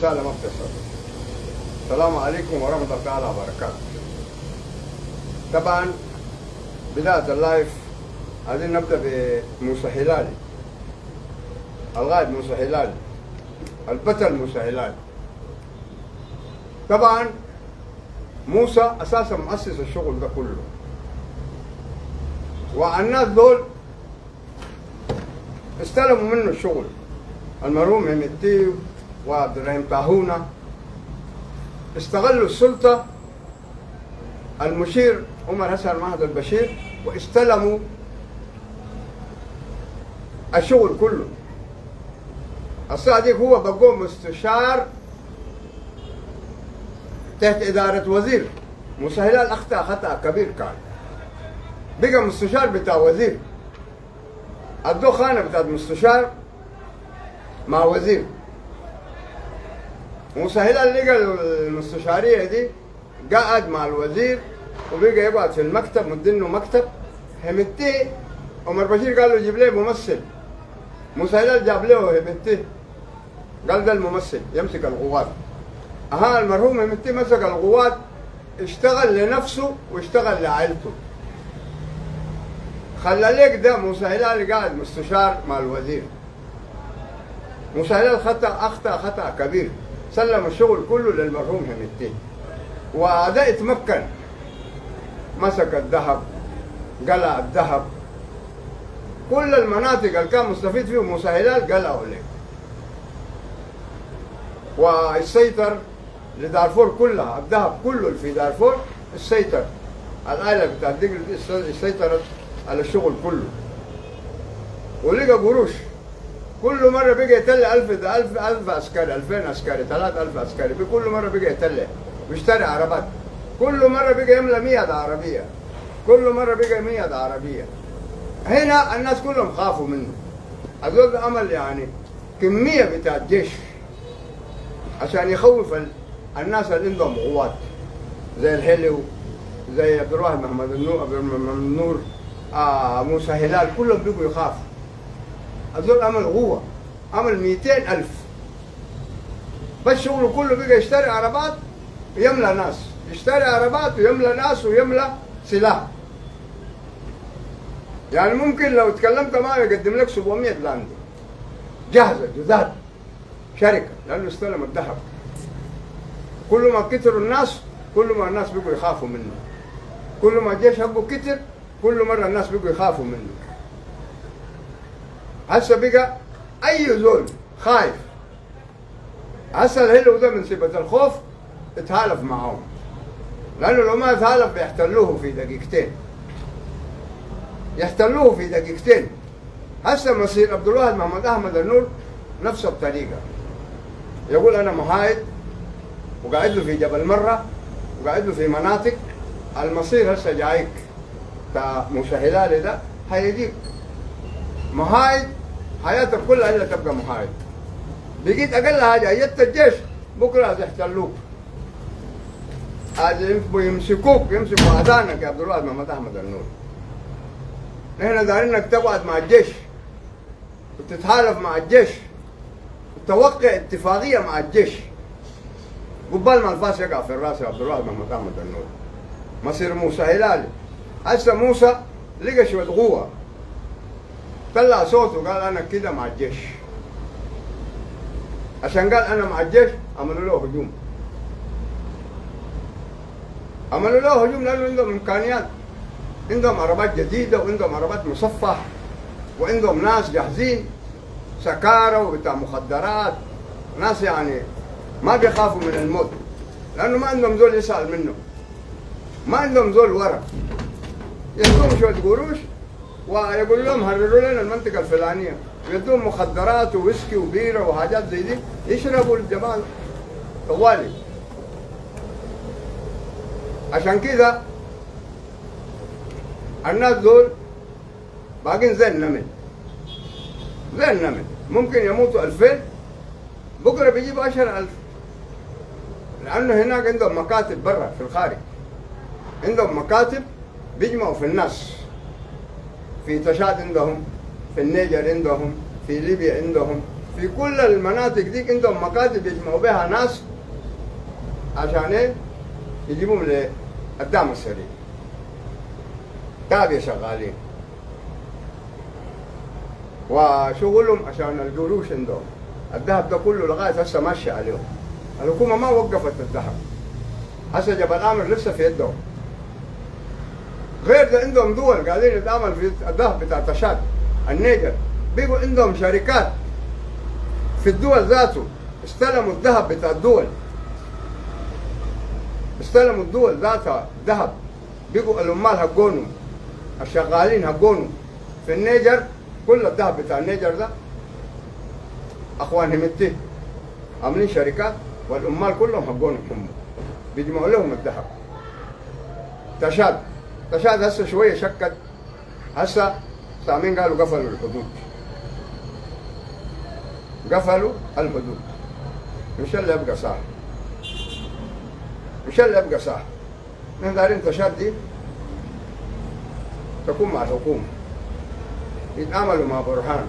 رسالة ما بتصل. السلام عليكم ورحمة الله تعالى وبركاته. طبعا بداية اللايف عايزين نبدأ بموسى هلالي، الغايب موسى هلالي، البطل موسى هلالي. طبعا موسى أساسا مؤسس الشغل ده كله، والناس دول استلموا منه الشغل. المرحوم همتي وعبد الرحيم طاهونة استغلوا السلطة، المشير عمر حسن مهد البشير، واستلموا الشغل كله. الصادق هو بقوم مستشار تحت إدارة وزير. موسى هلال أخطأ خطأ كبير، كان بقى مستشار بتاع وزير، ادوه خانة بتاعت مستشار مع وزير. موسى هلال لقى المستشارية دي قعد مع الوزير وبقى يقعد في المكتب، مدينه مكتب. همتي عمر بشير قال له جيب لي ممثل. موسى هلال جاب له همتي، قال ده الممثل يمسك القوات. المرحوم همتي مسك القوات، اشتغل لنفسه واشتغل لعائلته. خلى لك ده موسى هلال قاعد مستشار مع الوزير. موسى هلال أخطأ خطأ كبير، سلم الشغل كله للمرحوم همتي، وده اتمكن. مسك الذهب، قلع الذهب، كل المناطق اللي كان مستفيد فيه موسى هلال قلعوا له، والسيطر لدارفور كلها. الذهب كله اللي في دارفور السيطر، الآلة بتاعت دي سيطرت على الشغل كله. ولقى قروش، كل مرة بقى يتلى 1000 عسكري، 2000 عسكري، 3000 عسكري، كل مرة بقى يتلى ويشتري عربات. كل مرة بقى يملى 100 عربية، كل مرة بقى 100 عربية. هنا الناس كلهم خافوا منه. الزول عمل يعني كمية بتاعت جيش عشان يخوف الناس اللي عندهم قوات زي الحلو، زي عبد الواحد محمد النور، موسى هلال، كلهم بيبقوا يخافوا. الزول عمل قوة، عمل 200,000، بس شغله كله بقى يشتري عربات ويملى ناس، يشتري عربات ويملى ناس ويملى سلاح. يعني ممكن لو تكلمت معه يقدم لك 700 لاند جاهزة جداد، شركة، لأنه استلم الذهب. كل ما كتروا الناس كل ما الناس بقوا يخافوا منه، كل ما الجيش حقه كتر كل مرة الناس بقوا يخافوا منه. هسه بقى أي زول خايف. هسه الهلو ده من سبة الخوف اتهالف معاهم، لأنه لو ما اتهالف بيحتلوه في دقيقتين، يحتلوه في دقيقتين. هسه مصير عبد الواحد محمد أحمد النور نفس الطريقة، يقول أنا محايد وقاعد له في جبل مرة وقاعد له في مناطق. المصير هسه جايك بتاع موسى هلالي ده هيجيك محايد، حياتك كلها إلا تبقى محايد. بقيت أقل حاجة أيدت الجيش بكرة هيحتلوك، يمسكوك، يمسكوا أذانك يا عبد الواحد محمد أحمد النور. نحن دايرين انك تقعد مع الجيش وتتحالف مع الجيش وتوقع اتفاقيه مع الجيش قبال ما الفاس يقع في الراس يا عبد الواحد محمد احمد النور. مصير موسى هلالي. هسه موسى لقى شويه قوه، طلع صوته وقال انا كده مع الجيش. عشان قال انا مع الجيش عملوا له هجوم، عملوا له هجوم لانه عندهم امكانيات، عندهم عربات جديدة وعندهم عربات مصفح وعندهم ناس جاهزين سكارى وبتاع مخدرات، ناس يعني ما بيخافوا من الموت، لأنه ما عندهم زول يسأل منه، ما عندهم زول ورا. يدوهم شوية قروش ويقول لهم هرروا لنا المنطقة الفلانية، يدوهم مخدرات وويسكي وبيرة وحاجات زي دي يشربوا الجمال طوالي. عشان كده الناس دول باقين زي النمل، زي النمل، ممكن يموتوا 2000 بكره بيجيبوا 10,000، لأنه هناك عندهم مكاتب برا في الخارج، عندهم مكاتب بيجمعوا في الناس، في تشاد عندهم، في النيجر عندهم، في ليبيا عندهم، في كل المناطق ديك عندهم مكاتب يجمعوا بها ناس عشان ايه؟ يجيبوهم للدعم السريع. تابع شغالين وشغلهم عشان القروش عندهم. الذهب ده كله لغايه هسه ماشي عليهم. الحكومه ما وقفت الذهب، هسه جبل آمر لسه في يدهم. غير ده عندهم دول قاعدين يتعامل في الذهب بتاع تشاد النيجر، بيقوا عندهم شركات في الدول ذاته استلموا الذهب بتاع الدول، استلموا الدول ذاتها ذهب، بيقوا العمال حقونهم الشغالين حقونهم في النيجر، كل الذهب بتاع النيجر ده اخوانهم التيه عاملين شركات والعمال كلهم حقونهم هم بيجمعوا لهم الذهب. تشاد هسه شويه شكت، هسه سامين قالوا قفلوا الحدود، قفلوا الحدود. مش اللي يبقى صح، مش اللي يبقى صح. نحن دايرين تشاد دي تكون مع الحكومه، يتعاملوا مع برهان،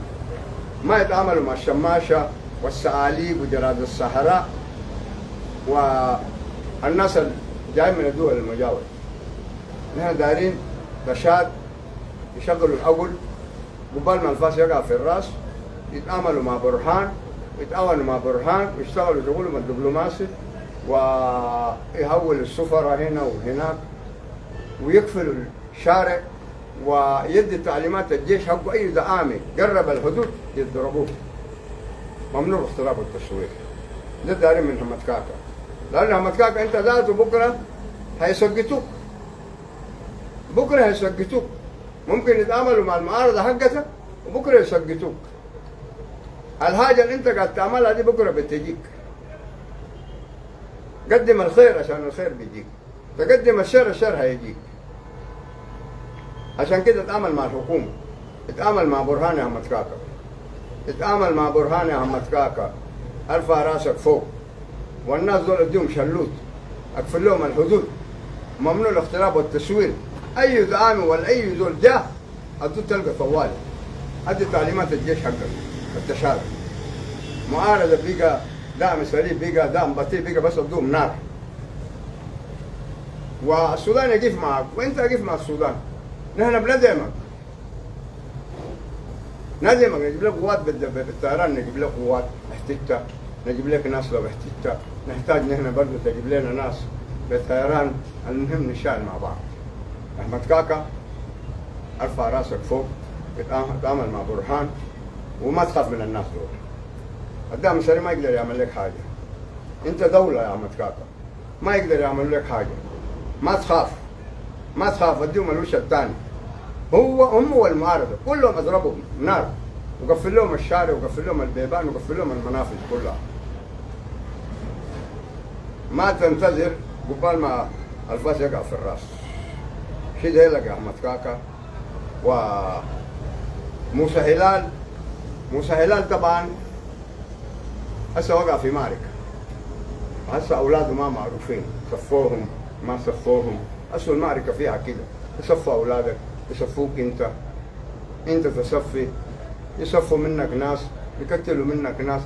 ما يتعاملوا مع الشماشه والسعاليب وجراد الصحراء والناس اللي جاي من الدول المجاوره. نحن دايرين تشاد يشغلوا العقل قبل ما الفاس يقع في الراس، يتعاملوا مع برهان ويشتغلوا شغلهم الدبلوماسي ويهولوا السفراء هنا وهناك ويقفلوا الشارع ويدي تعليمات الجيش حقه اي دعامي قرب الحدود يضربوه، ممنوع اختراق والتسويق. ده دارين من همتكاكا، لان همتكاكا انت ذاته بكره هيسقطوك، بكره هيسقطوك. ممكن يتعاملوا مع المعارضه حقتك وبكره يسقطوك. الحاجه اللي انت قاعد تعملها دي بكره بتجيك. قدم الخير عشان الخير بيجيك، تقدم الشر هيجيك. عشان كده اتعامل مع الحكومه، اتعامل مع برهان يا همتكاكا، اتعامل مع برهان يا همتكاكا، ارفع راسك فوق. والناس دول اديهم شلوت، اقفل لهم الحدود، ممنوع الاختلاف والتسوير. اي دعامي ولا اي زول جاه ادو تلقى طوالي، ادي تعليمات الجيش حقك التشابه. معارضه بقى دعم سريع، بقى دعم بطيء، بقى بس ادوهم نار. والسودان يقف معك وانت يقف مع السودان. نحن بندعمك، نجيب لك قوات بالطيران، نجيب لك قوات احتجت، نجيب لك ناس لو احتجت، نحتاج نحن برضه تجيب لنا ناس بالطيران. المهم نشتغل مع بعض. همتكاكا ارفع راسك فوق، اتعامل مع برهان وما تخاف من الناس دول. الدعم السريع ما يقدر يعمل لك حاجه، انت دوله يا همتكاكا، ما يقدر يعمل لك حاجه. ما تخاف، ما تخاف، اديهم الوش الثاني. هم والمعارضه كلهم اضربهم نار، وقفل لهم الشارع وقفل لهم البيبان وقفل لهم المنافذ كلها. ما تنتظر قبال ما الفاس يقع في الراس. شد هيلك يا همتكاكا. وموسى هلال طبعا هسه وقع في معركه، هسه اولاده ما معروفين، صفوهم ما صفوهم. هسه المعركه فيها كده، يصفوا اولادك، يصفوك انت تصفي، يصفوا منك ناس، يقتلوا منك ناس.